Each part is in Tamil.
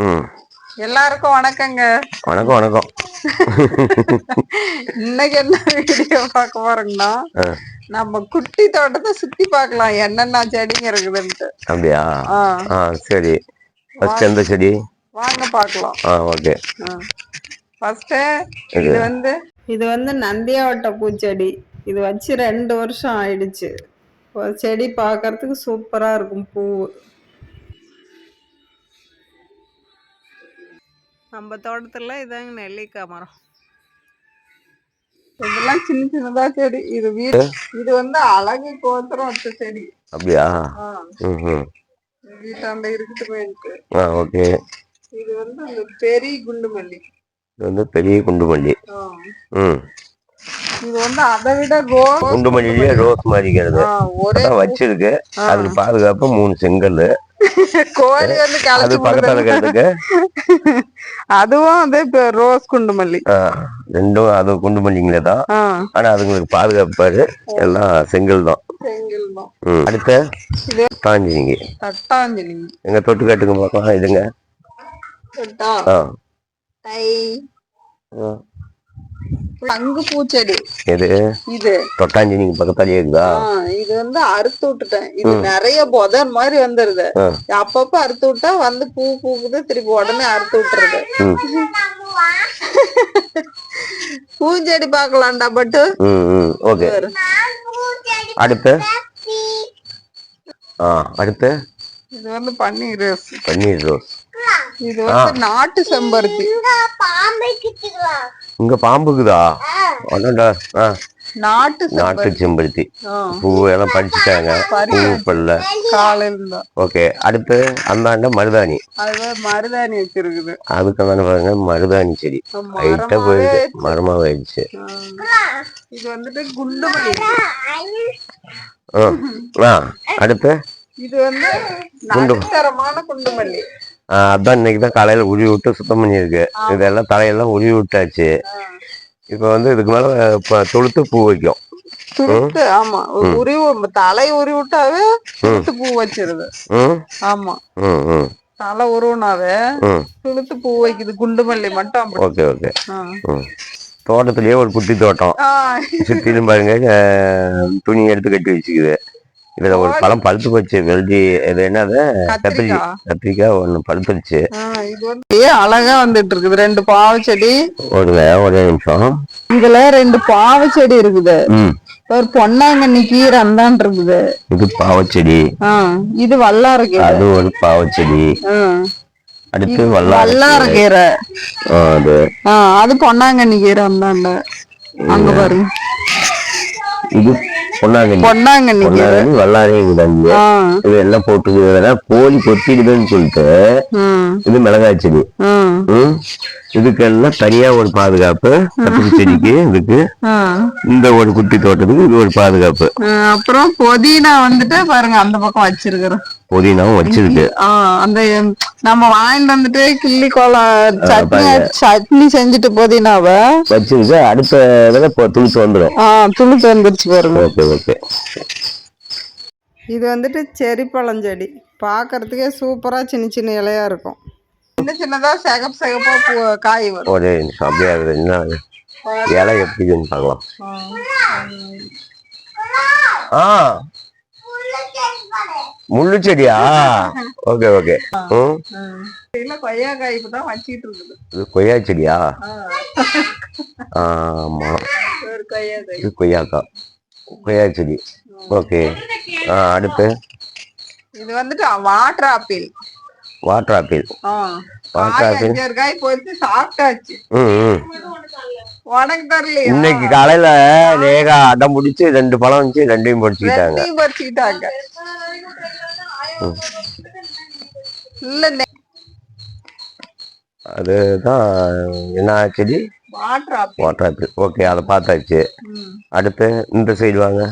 ம். எல்லாருக்கும் வணக்கங்க. வணக்கம் வணக்கம். இன்னைக்கு என்ன வீடியோ பார்க்க போறோம்னா, நம்ம குட்டி தோட்டத்தை சுத்தி பார்க்கலாம் என்னென்ன செடிங்க இருக்குதுன்ட்டு. அப்படியா? சரி. ஃபர்ஸ்ட் எந்த செடி? வாங்க பார்க்கலாம். ஓகே. ஃபர்ஸ்ட் இது வந்து நந்தியாவட்ட பூச்செடி. இது வச்சு 2 வருஷம் ஆயிடுச்சு. செடி பார்க்கறதுக்கு சூப்பரா இருக்கும். பூ நம்ம தோட்டத்துல இதாங்க நெல்லிக்காய் மரம். இதெல்லாம் சின்ன சின்னதா செடி. இது வந்து அழகு கோத்திரம் வச்ச செடி. அப்படியா? வீட்டாண்ட இருக்குது போயிருக்கு. ஓகே. இது வந்து அந்த பெரிய குண்டுமல்லி. இது வந்து பெரிய குண்டுமல்லி. இது வந்து அதை விட குண்டுமல்லியே ரோஸ் மாதிரிங்கிறது வச்சிருக்கு. அதுக்கு பாதுகாப்பு 3 செங்கல். கோழி வந்து அது பக்கத்துல இருக்கிறதுக்கு அதுவும் வந்து ரோஸ் குண்டுமல்லி. ரெண்டும் அது குண்டுமல்லிங்களே தான். ஆனா அதுங்களுக்கு பாதுகாப்பாரு எல்லாம் செங்கல் தான். அடுத்த தட்டாஞ்சிலிங்கி எங்க தொட்டு காட்டுங்க பார்க்கலாம். இதுங்க அங்கு பூச்செடி. எது? இது தொட்டாஞ்சிலிங்கி பக்கத்தாலேயே இருக்குதா? இது வந்து அறுத்து விட்டுட்டேன். இது நிறைய புதர் மாதிரி வந்துருது. அப்பப்ப அறுத்து விட்டா வந்து பூ பூக்குது, திருப்பி உடனே அறுத்து விட்டுறது. பூஞ்செடி பாக்கலாம்டா பட்டு. ஓகே. அடுத்து அடுத்து இது வந்து பன்னீர் ரோஸ். பன்னீர் ரோஸ். இது வந்து நாட்டு செம்பருத்தி. இங்க பாம்புக்குதா? நாட்டு செம்பருத்தி. பூ எல்லாம் பறிச்சுட்டாங்க. பூ பல்ல காலையில. ஓகே. அடுத்து அந்தாண்ட மருதாணி. மருதாணி வச்சிருக்குது. அதுக்கு பாருங்க மருதாணி செடி ஹைட்டா போயிடுச்சு, மரமாயிடுச்சு. இது வந்துட்டு குண்டுமல்லி. அடுத்து இது வந்து நடுத்தரமான குண்டுமல்லி. அதான் இன்னைக்குதான் காலையில உருவி விட்டு சுத்தம் பண்ணிருக்கு. இதெல்லாம் தலையெல்லாம் உருவி விட்டாச்சு. இப்ப வந்து இதுக்கு மேல தொழுத்து பூ வைக்கும். ஆமா, தலை உருவி விட்டாவே பூ வச்சிருது. ஆமா, தலை உருவினாவே துளுத்து பூ வைக்குது. குண்டுமல்லி மட்டும். Okay okay. தோட்டத்திலேயே ஒரு குட்டி தோட்டம். சுத்திலும் பாருங்க துணி எடுத்து கட்டி வச்சுக்குது. இதுல ஒரு பழம் பழுத்து போச்சு. வெல்டி இது என்னது? கத்திரிக்காய் ஒண்ணு பழுத்துருச்சு. இது வந்து அழகா வந்துட்டு இருக்குது. 2 பாவ செடி. ஒரே நிமிஷம். இதுல 2 பாவ செடி இருக்குது. ஒரு பொன்னாங்கண்ணி கீரை அந்தான் இருக்குது. இது பாவச்செடி. இது வல்லாரக்கீரை. அது ஒரு பாவச்செடி. அடுத்து வல்லாரக்கீரை. அது பொன்னாங்கண்ணி கீரை அந்தாண்ட. அங்க பாருங்க. இது பொன்னாங்கண்ணி வல்லாரையும் இது எல்லாம் போட்டு கோழி கொத்திடுதுன்னு சொல்லிட்டு இது மிளகாய் செடி. இதுக்கு எல்லாம் தனியா ஒரு பாதுகாப்பு. கத்திரி செடிக்கு இதுக்கு இந்த ஒரு குட்டி தோட்டத்துக்கு இது ஒரு பாதுகாப்பு. அப்புறம் புதினா வந்துட்டு பாருங்க அந்த பக்கம் வச்சிருக்கிறோம். புதினாவும் வச்சிருக்கு. அந்த நம்ம வாங்கிட்டு வந்துட்டு கிள்ளி கோலம் சட்னி செஞ்சுட்டு புதினாவை வச்சிருக்கு. அடுத்த துளுத்து வந்துடும். துளுத்து வந்துருச்சு பாருங்க. Okay okay. இது வந்துட்டு செரி பழஞ்செடி. பாக்குறதுக்கே சூப்பரா சின்ன சின்ன இலையா இருக்கும். சின்ன சின்னதா சிகப்பா காய் வரும். ஒரே நிமிஷம் அப்படியே என்ன இலை எப்படின்னு பார்க்கலாம். முள்ளு செடியா? Okay okay. கொய்யாக்காய் இப்பதான் வச்சிட்டு இருக்குது. இது கொய்யா செடியா? ஆமா, இது கொய்யாக்காய். கொய்யா செடி. ஓகே. அடுத்து இது வந்துட்டு வாட்டர் ஆப்பிள். Water apple. காய் போயிட்டு சாப்பிட்டாச்சு. உனக்கு தரல. இன்னைக்கு காலையில நேகா அடம் முடிச்சு 2 பழம் வச்சு 2ஐயும் பறிச்சுக்கிட்டாங்க. அதுதான் என்ன செடி? Water apple. ஓகே, அதை பார்த்தாச்சு. அடுத்து இந்த சைடு வாங்க.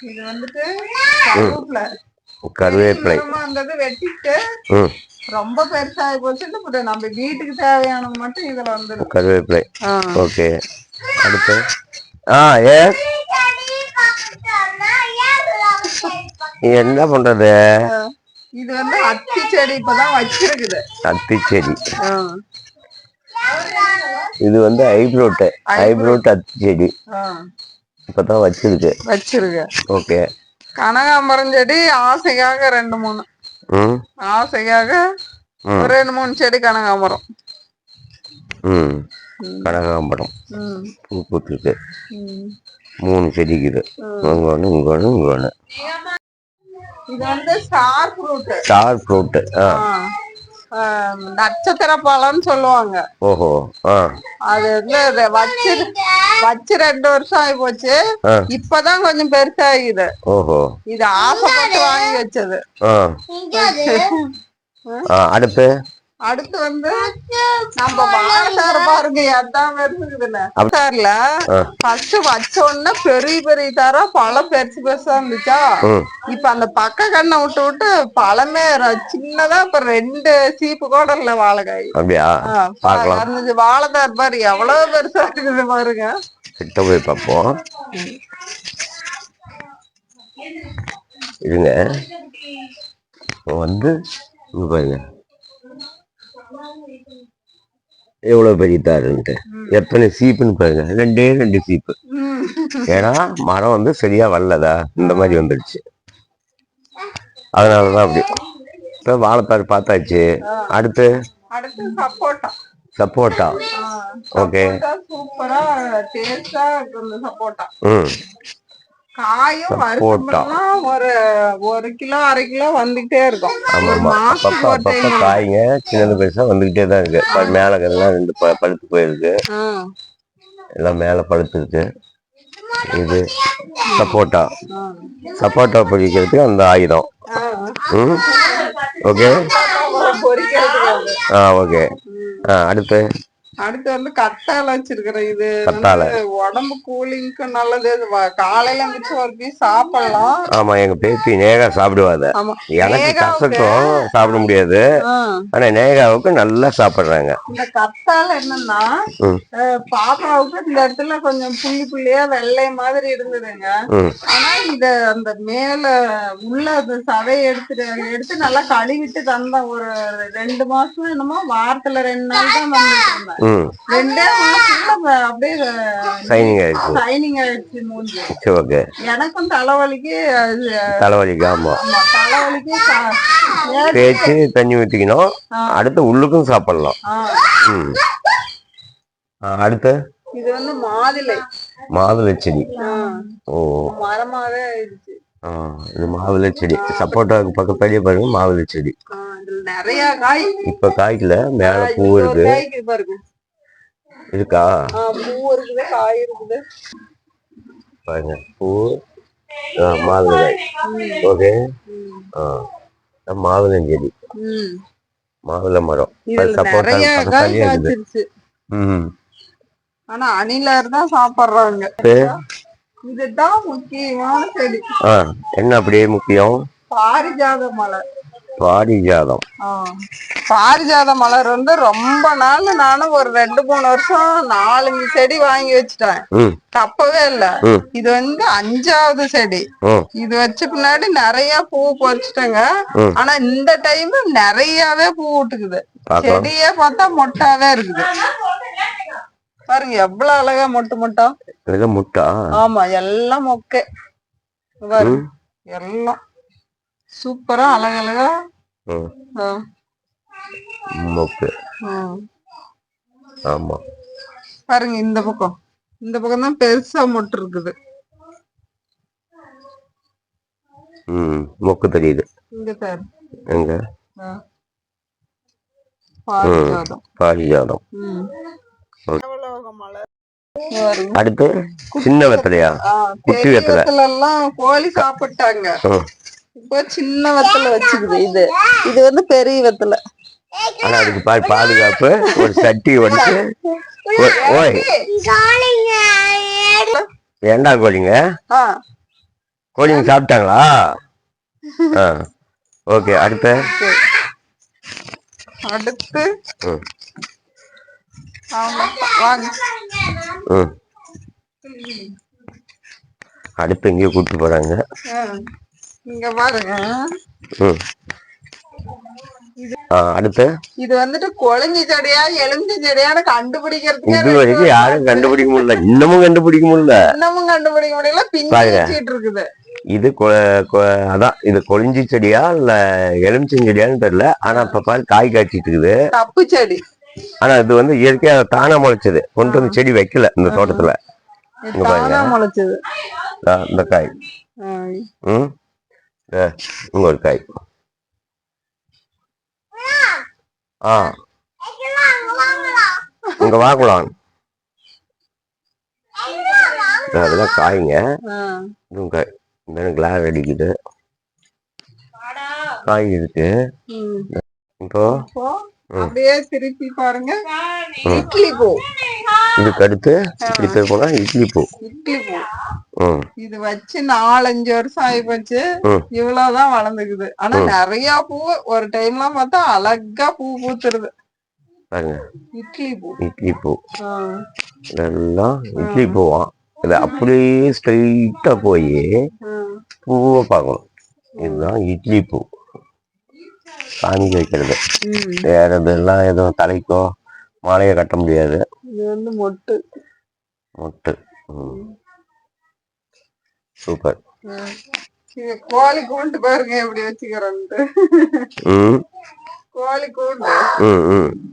இது வந்துட்டு கருவேப்பிலை. வெட்டிட்டு ரொம்ப பெருசாகி போச்சுட்டு நம்ம வீட்டுக்கு தேவையானது மட்டும் இதுல வந்து கருவேப்பிலை. ஓகே. அடுத்து என்ன பண்றது? இது வந்து அத்தி செடி இப்பதான் வச்சிருக்குது. அத்தி செடி. இது வந்து ஹைப்ரோட் அத்தி செடி இப்பதான் வச்சிருக்கு. ஓகே. கனகாம்பரம் செடி ஆசைக்காக 2-3. ஆசைக்காக 2-3 செடி கனகாம்பரம். கனகாம்பரம் பூ பூத்துருக்கு. 3 செடிக்குது. இங்க இது வந்து ஸ்டார் ஃப்ரூட். நட்சத்திர பழம்னு சொல்லுவாங்க. ஓஹோ. அது வந்து வச்சு 2 வருஷம் ஆகி போச்சு. இப்பதான் கொஞ்சம் பெருசாகுது. ஓஹோ. இது ஆசைப்பட்டு வாங்கி வச்சது. அடுத்து வந்து நம்ம வாழைத்தார் பாருங்க, எதான் இருக்குதுன்னு. தார்ல ஃபர்ஸ்ட் வச்ச உடனே பெரிய தாரா பழம் பெருசா இருந்துச்சா. இப்ப அந்த பக்க கண்ணை விட்டு பழமே சின்னதா இப்ப 2 சீப்பு கூட இல்ல வாழைக்காய். வாழைத்தார் பாரு எவ்வளவு பெருசா இருக்குது பாருங்க. கிட்ட போய் பார்ப்போம் இருங்க. வந்து இங்க பாருங்க எவ்வளவு பெரிய தாருன்ட்டு. எத்தனை சீப்புன்னு பாருங்க. 2 சீப்பு. ஏன்னா மரம் வந்து சரியா வரலதா, இந்த மாதிரி வந்துடுச்சு. அதனாலதான் அப்படி. இப்ப வாழைத்தார் பார்த்தாச்சு. அடுத்து சப்போட்டா. ஓகே. சூப்பரா டேஸ்டா இருக்கு சப்போட்டா. காயும் ஒரு 1 கிலோ 1/2 கிலோ வந்துகிட்டே இருக்கும். காய்ங்க சின்னது பெருசா வந்துகிட்டே தான் இருக்கு. மேல எல்லாம் 2 பழுத்து போயிருக்கு. எல்லாம் மேல பழுத்து இருக்கு. இது சப்போட்டா பொரிக்கிறதுக்கு அந்த ஆயுதம். ஓகே. ஓகே. அடுத்து வந்து கத்தாழை வச்சிருக்கிறேன். இது உடம்பு கூலிங்க்கு நல்லது. காலையில மிச்ச ஒரு பீஸ் சாப்பிடலாம். ஆமா, எங்க பேத்தி நேகா சாப்பிடுவாங்க. எனக்கு கசக்கும், சாப்பிட முடியாது. ஆனா நேகாவுக்கு நல்லா சாப்பிடுறாங்க. இந்த கத்தாழை என்னன்னா பாப்பாவுக்கு இந்த இடத்துல கொஞ்சம் புள்ளியா வெள்ளை மாதிரி இருந்ததுங்க. ஆனா இத அந்த மேல உள்ள சதையை எடுத்து நல்லா கழுவிட்டு தந்த ஒரு 2 மாசம் என்னமோ வாரத்துல 2 நாள் தான் வந்துட்டு இருந்தேன். 2 மாசத்துல அப்படியே ஷைனிங் ஆயிடுச்சு மூஞ்சி. எனக்கும் தலைவலிக்கு. ஆமா, தேய்ச்சி தண்ணி ஊத்திக்கணும். அடுத்து உள்ளுக்கும் சாப்பிடலாம். அடுத்து இது வந்து மாதுளை செடி. ஓ, மரமாவே ஆயிடுச்சு. இது மாதுளை செடி. சப்போட்டாவுக்கு பக்கத்தாடியே பாருங்க மாதுளை செடி. நிறைய காய். இப்ப காய்க்கல, மேல பூ இருக்கு. இருக்கா? பூ இருக்குது, காய் இருக்குது பாருங்க. பூ, மாதுளை காய். ஓகே. மாதுளை செடி, மாதுளை மரம். சப்போட்டா பக்கத்தாடியே இருக்குது. ஆனா அணிலர் தான் சாப்பிடுறாங்க. இதுதான் முக்கியமான செடி. என்ன அப்படியே முக்கியம்? பாரிஜாத மலர் வந்து ரொம்ப நாள் நானும் ஒரு 2-3 வருஷம் 4-5 செடி வாங்கி வச்சுட்டேன். தப்பவே இல்ல. இது வந்து 5வது செடி. இது வச்ச பின்னாடி நிறைய பூ பறிச்சுட்டேங்க. ஆனா இந்த டைம் நிறையவே பூ விட்டுக்குது. செடியே பார்த்தா மொட்டாவே இருக்குது பாருங்க. எவ்வளவு அழகா மொட்டா. ஆமா, எல்லாம் மொக்கை எல்லாம் சூப்பரா அழகழகா மொக்கு. ஆமா பாருங்க. இந்த பக்கம் தான் பெருசா மொட்டு இருக்குது. மொக்கு தெரியுது. இங்க பாரு. எங்க? பாரிஜாதம். அடுத்து சின்ன வெத்தலையா? குட்டி வெத்தலை எல்லாம் கோழி சாப்பிட்டாங்க. இப்போ சின்ன வெத்தலை வச்சுக்குது. இது வந்து பெரிய வெத்தலை. ஆனா அதுக்கு பாதுகாப்பு ஒரு சட்டி உடைச்சு. ஓய், ஏண்டா கோழிங்க சாப்பிட்டாங்களா? ஓகே. அடுத்து அடுத்து எங்கேயோ கூப்பிட்டு போறாங்க. இங்க பாருங்க. அடுத்து இது வந்துட்டு கொழுஞ்சி செடியா எலுமிச்சை செடியான்னு கண்டுபிடிக்கிறதுக்கு இது வரைக்கும் யாரும் கண்டுபிடிக்க முடியல. இன்னமும் கண்டுபிடிக்க முடியல. பிஞ்சு இருக்குது. இது அதான் இது கொழிஞ்சி செடியா இல்ல எலுமிச்சம் செடியான்னு தெரியல. ஆனா இப்ப பாரு காய் காய்ச்சிட்டு இருக்குது. தப்பு செடி. ஆனா இது வந்து இயற்கையா தானா முளைச்சது. கொண்டு வந்து செடி வைக்கல இந்த தோட்டத்துல. முளைச்சது இந்த காய். இங்க ஒரு காய். இங்க வாங்கலாம். அதெல்லாம் காய்ங்க. காய் இந்த கிளாஸ் அடிக்குது. காய் இருக்கு. இப்போ அப்படியே திருப்பி பாருங்க. இட்லி பூ. இதுக்கு அடுத்து இப்படி போனா இட்லி பூ. இது வச்சு 4-5 வருஷம் ஆகி போச்சு. இவ்வளவுதான் வளர்ந்துக்குது. ஆனா நிறைய பூ ஒரு டைம்லாம் பார்த்தா அழகா பூ பூத்துருது. இட்லி பூ. இட்லி பூ இதெல்லாம் இட்லி பூவா. இத அப்படியே ஸ்ட்ரைட்டா போய் பூவை பார்க்கணும். இதுதான் இட்லி பூ. சாமி வைக்கிறது. வேற இதெல்லாம் எதுவும் தலைக்கோ மாலையை கட்ட முடியாது. இது வந்து மொட்டு. மொட்டு. சூப்பர். கோழி கூண்டு பாருங்க எப்படி வச்சுக்கிறோன்ட்டு. கோழி கூண்டு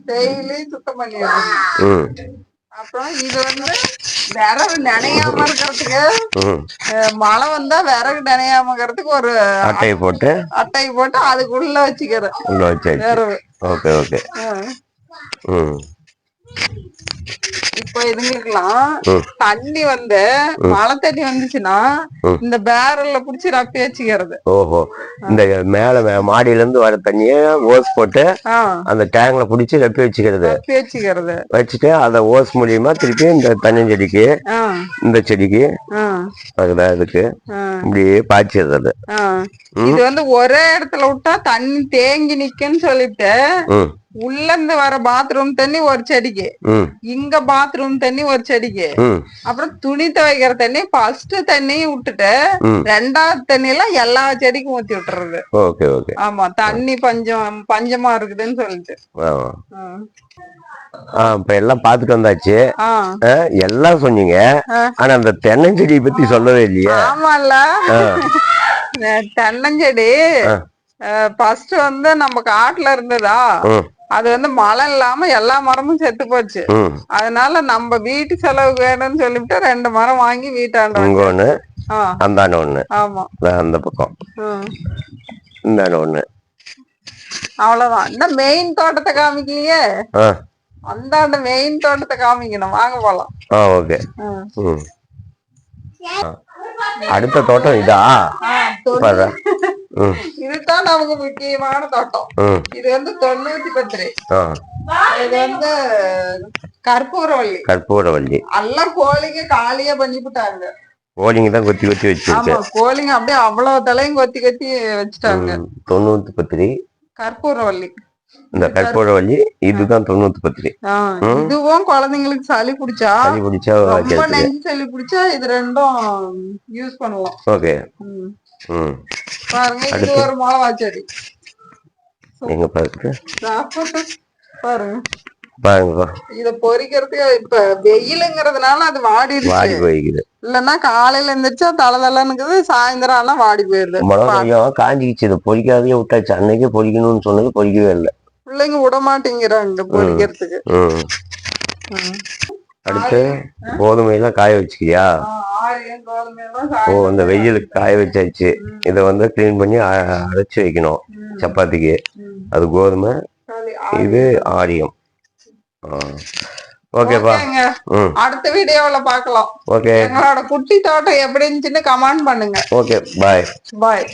டெய்லி சுத்தம் பண்ணிடுறோம். அப்புறம் இது வந்து விறகு நினையாம இருக்கிறதுக்கு, மழை வந்தா விறகு நினையாம இருக்கிறதுக்கு ஒரு அட்டையை போட்டு அதுக்குள்ள வச்சுக்கிறேன். இப்ப இதுங்களுக்குலாம் தண்ணி வந்து மழை தண்ணி வந்துச்சுன்னா இந்த பேரல்ல புடிச்சு ரப்பி வச்சுக்கிறது. ஓஹோ. இந்த மேல மாடியில இருந்து வர தண்ணிய ஓஸ் போட்டு அந்த டேங்க்ல புடிச்சு ரப்பி வச்சுக்கிறது. வச்சுட்டு அத ஓஸ் மூலியமா திருப்பி இந்த தென்னஞ்செடிக்கு இந்த செடிக்கு அதுக்கு இப்படியே பாய்ச்சிடுறது. இது வந்து ஒரே இடத்துல விட்டா தண்ணி தேங்கி நிக்குன்னு சொல்லிட்டு உள்ள இருந்து வர பாத்ரூம் தண்ணி ஒரு செடிக்கு, இங்க பாத்ரூம் தண்ணி ஒரு செடிக்கு, அப்புறம் துணி துவைக்கிற தண்ணி ஃபர்ஸ்ட் தண்ணி விட்டுட்டு 2வது தண்ணி எல்லாம் எல்லா செடிக்கும் ஊத்தி விட்டுறது. ஆமா, தண்ணி பஞ்சமா இருக்குதுன்னு சொல்லிட்டு. இப்ப எல்லாம் பாத்துட்டு வந்தாச்சு. எல்லாம் சொன்னீங்க. ஆனா அந்த தென்னஞ்செடியை பத்தி சொல்லவே இல்லையா? ஆமால, தென்னஞ்செடி ஃபர்ஸ்ட் வந்து நம்ம காட்டுல இருந்ததா. அது வந்து மழை இல்லாம எல்லா மரமும் செத்து போச்சு. அதனால நம்ம வீட்டு செலவுக்கு வேணும்னு சொல்லிட்டு 2 மரம் வாங்கி வீட்டாண்ட ஒண்ணு, அந்தாண்ட ஒண்ணு. ஆமா, அந்த பக்கம் இந்தாண்ட ஒண்ணு. அவ்வளவுதான். இன்னும் மெயின் தோட்டத்தை காமிக்கலையே. அந்தாண்ட மெயின் தோட்டத்தை காமிக்கணும். வாங்க போலாம். ஓகே. அடுத்த தோட்டம் இதா? இதுதான் நமக்கு முக்கியமான தோட்டம். இது வந்து 90 இது வந்து கற்பூரவள்ளி. எல்லாம் கோழிங்க காலியா பண்ணிவிட்டாங்க. கோழிங்க தான் கொத்தி வச்சிருக்கு. கோழிங்க அப்படியே அவ்வளவு தலையும் கொத்தி வச்சுட்டாங்க. 90 கற்பூரவள்ளி. இந்த கற்பூரவள்ளி இதுதான் 90. இதுவும் குழந்தைங்களுக்கு சளி பிடிச்சா ரொம்ப நெஞ்சு சளி பிடிச்சா இது ரெண்டும் யூஸ் பண்ணலாம். ஓகே. பாருங்க, இது ஒரு மிளகா செடி. எங்க பாருங்க பாருங்க. இத பொறிக்கிறதுக்கு இப்ப வெயிலுங்கிறதுனால அது வாடி போயிடுது. இல்லன்னா காலையில எந்திரிச்சா தலதலன்னுக்குது, சாயந்தரம் ஆனா வாடி போயிருது. மிளகா காஞ்சிச்சு. இதை பொறிக்காதே விட்டாச்சு. அன்னைக்கே பொறிக்கணும்னு சொன்னது பொறிக்கவே இல்லை. பிள்ளைங்க விட மாட்டேங்கிறாங்க பொறிக்கிறதுக்கு. அடுத்து கோதுமை எல்லாம் காய வச்சுக்கியா? இந்த வெயிலுக்கு காய வச்சாச்சு. இத வந்து கிளீன் பண்ணி அரைச்சு வைக்கணும் சப்பாத்திக்கு. அது கோதுமை, இது ஆரியம். ஓகேப்பா. அடுத்த வீடியோல பாக்கலாம். ஓகே. எங்களோட குட்டி தோட்டம் எப்படி இருந்துச்சுன்னு கமெண்ட் பண்ணுங்க. ஓகே, பாய். பாய்.